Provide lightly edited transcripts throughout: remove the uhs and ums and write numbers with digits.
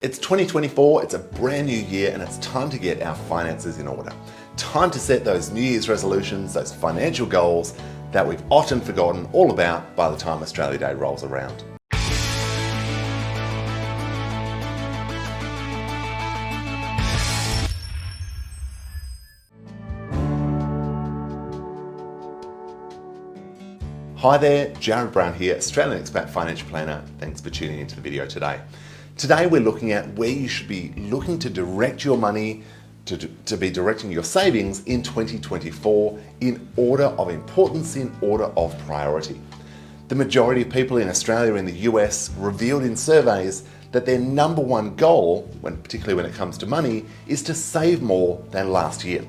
It's 2024, it's a brand new year, and it's time to get our finances in order. Time to set those New Year's resolutions, those financial goals that we've often forgotten all about by the time Australia Day rolls around. Hi there, Jared Brown here, Australian Expat Financial Planner. Thanks for tuning into the video today. Today we're looking at where you should be looking to direct your money, to be directing your savings in 2024 in order of importance, in order of priority. The majority of people in Australia and the US revealed in surveys that their number one goal, particularly when it comes to money, is to save more than last year.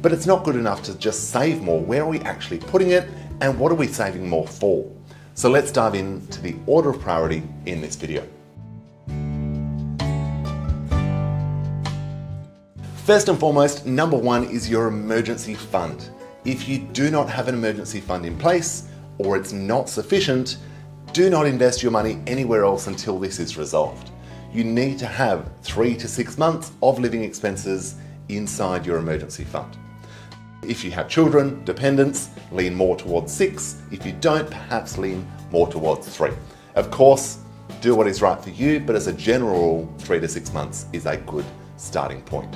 But it's not good enough to just save more. Where are we actually putting it, and what are we saving more for? So let's dive into the order of priority in this video. First and foremost, number one is your emergency fund. If you do not have an emergency fund in place, or it's not sufficient, do not invest your money anywhere else until this is resolved. You need to have 3 to 6 months of living expenses inside your emergency fund. If you have children, dependents, lean more towards 6. If you don't, perhaps lean more towards 3. Of course, do what is right for you, but as a general rule, 3 to 6 months is a good starting point.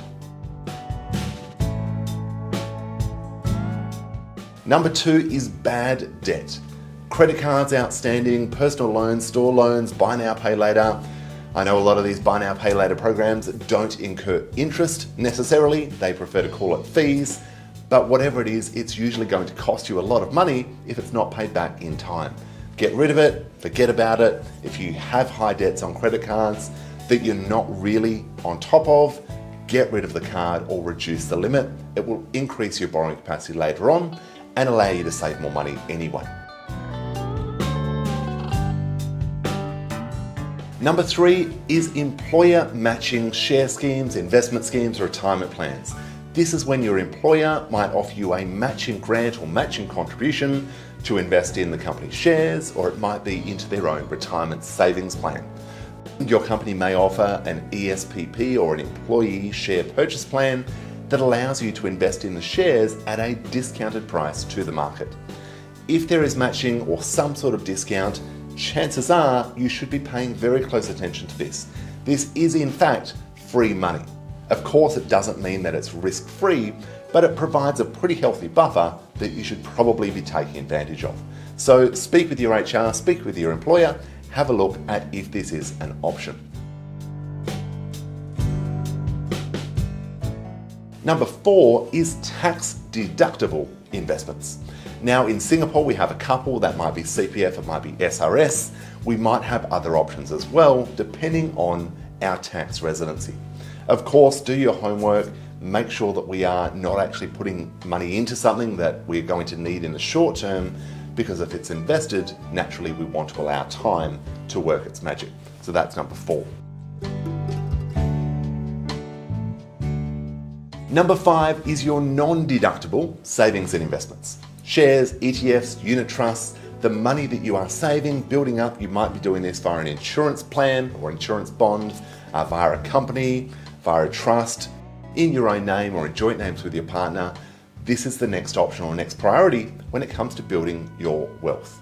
Number 2 is bad debt. Credit cards outstanding, personal loans, store loans, buy now, pay later. I know a lot of these buy now, pay later programs don't incur interest necessarily. They prefer to call it fees. But whatever it is, it's usually going to cost you a lot of money if it's not paid back in time. Get rid of it, forget about it. If you have high debts on credit cards that you're not really on top of, get rid of the card or reduce the limit. It will increase your borrowing capacity later on and allow you to save more money anyway. Number 3 is employer matching share schemes, investment schemes, retirement plans. This is when your employer might offer you a matching grant or matching contribution to invest in the company's shares, or it might be into their own retirement savings plan. Your company may offer an ESPP or an employee share purchase plan that allows you to invest in the shares at a discounted price to the market. If there is matching or some sort of discount, chances are you should be paying very close attention to this. This is in fact free money. Of course, it doesn't mean that it's risk-free, but it provides a pretty healthy buffer that you should probably be taking advantage of. So speak with your HR, speak with your employer, have a look at if this is an option. Number 4 is tax-deductible investments. Now in Singapore we have a couple, that might be CPF, it might be SRS. We might have other options as well, depending on our tax residency. Of course, do your homework, make sure that we are not actually putting money into something that we're going to need in the short term, because if it's invested, naturally we want to allow time to work its magic. So that's number 4. Number 5 is your non-deductible savings and investments. Shares, ETFs, unit trusts, the money that you are saving, building up. You might be doing this via an insurance plan or insurance bond, via a company, via a trust, in your own name or in joint names with your partner. This is the next option or next priority when it comes to building your wealth.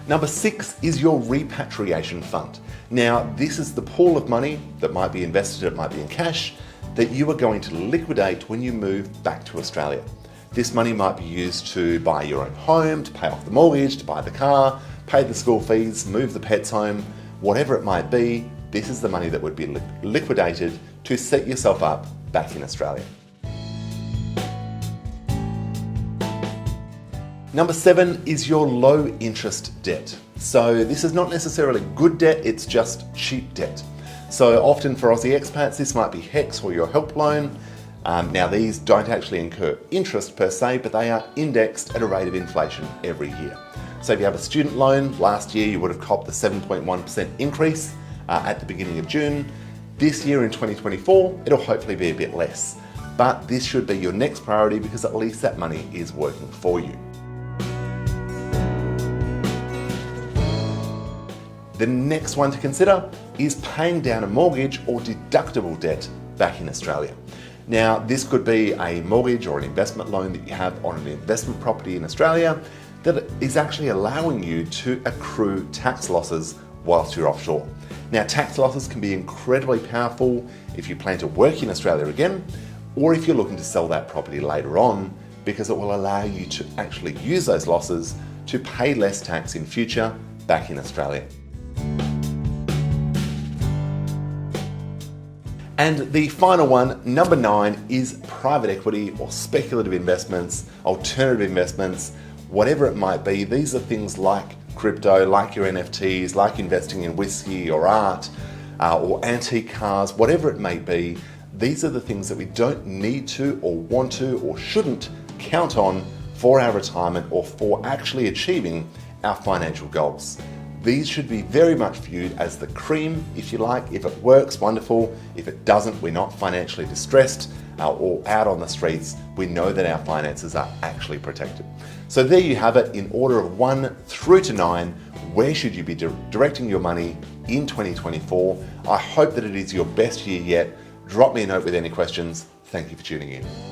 Number 6 is your repatriation fund. Now, this is the pool of money that might be invested, it might be in cash, that you are going to liquidate when you move back to Australia. This money might be used to buy your own home, to pay off the mortgage, to buy the car, pay the school fees, move the pets home, whatever it might be. This is the money that would be liquidated to set yourself up back in Australia. Number 7 is your low interest debt. So this is not necessarily good debt, it's just cheap debt. So often for Aussie expats, this might be HEX or your help loan. Now these don't actually incur interest per se, but they are indexed at a rate of inflation every year. So if you have a student loan, last year you would have copped the 7.1% increase at the beginning of June. This year in 2024, it'll hopefully be a bit less. But this should be your next priority because at least that money is working for you. The next one to consider is paying down a mortgage or deductible debt back in Australia. Now, this could be a mortgage or an investment loan that you have on an investment property in Australia that is actually allowing you to accrue tax losses whilst you're offshore. Now, tax losses can be incredibly powerful if you plan to work in Australia again, or if you're looking to sell that property later on, because it will allow you to actually use those losses to pay less tax in future back in Australia. And the final one, number 9, is private equity or speculative investments, alternative investments, whatever it might be. These are things like crypto, like your NFTs, like investing in whiskey or art or antique cars, whatever it may be. These are the things that we don't need to or want to or shouldn't count on for our retirement or for actually achieving our financial goals. These should be very much viewed as the cream, if you like. If it works, wonderful. If it doesn't, we're not financially distressed or out on the streets. We know that our finances are actually protected. So there you have it, in order of 1 through to 9. Where should you be directing your money in 2024? I hope that it is your best year yet. Drop me a note with any questions. Thank you for tuning in.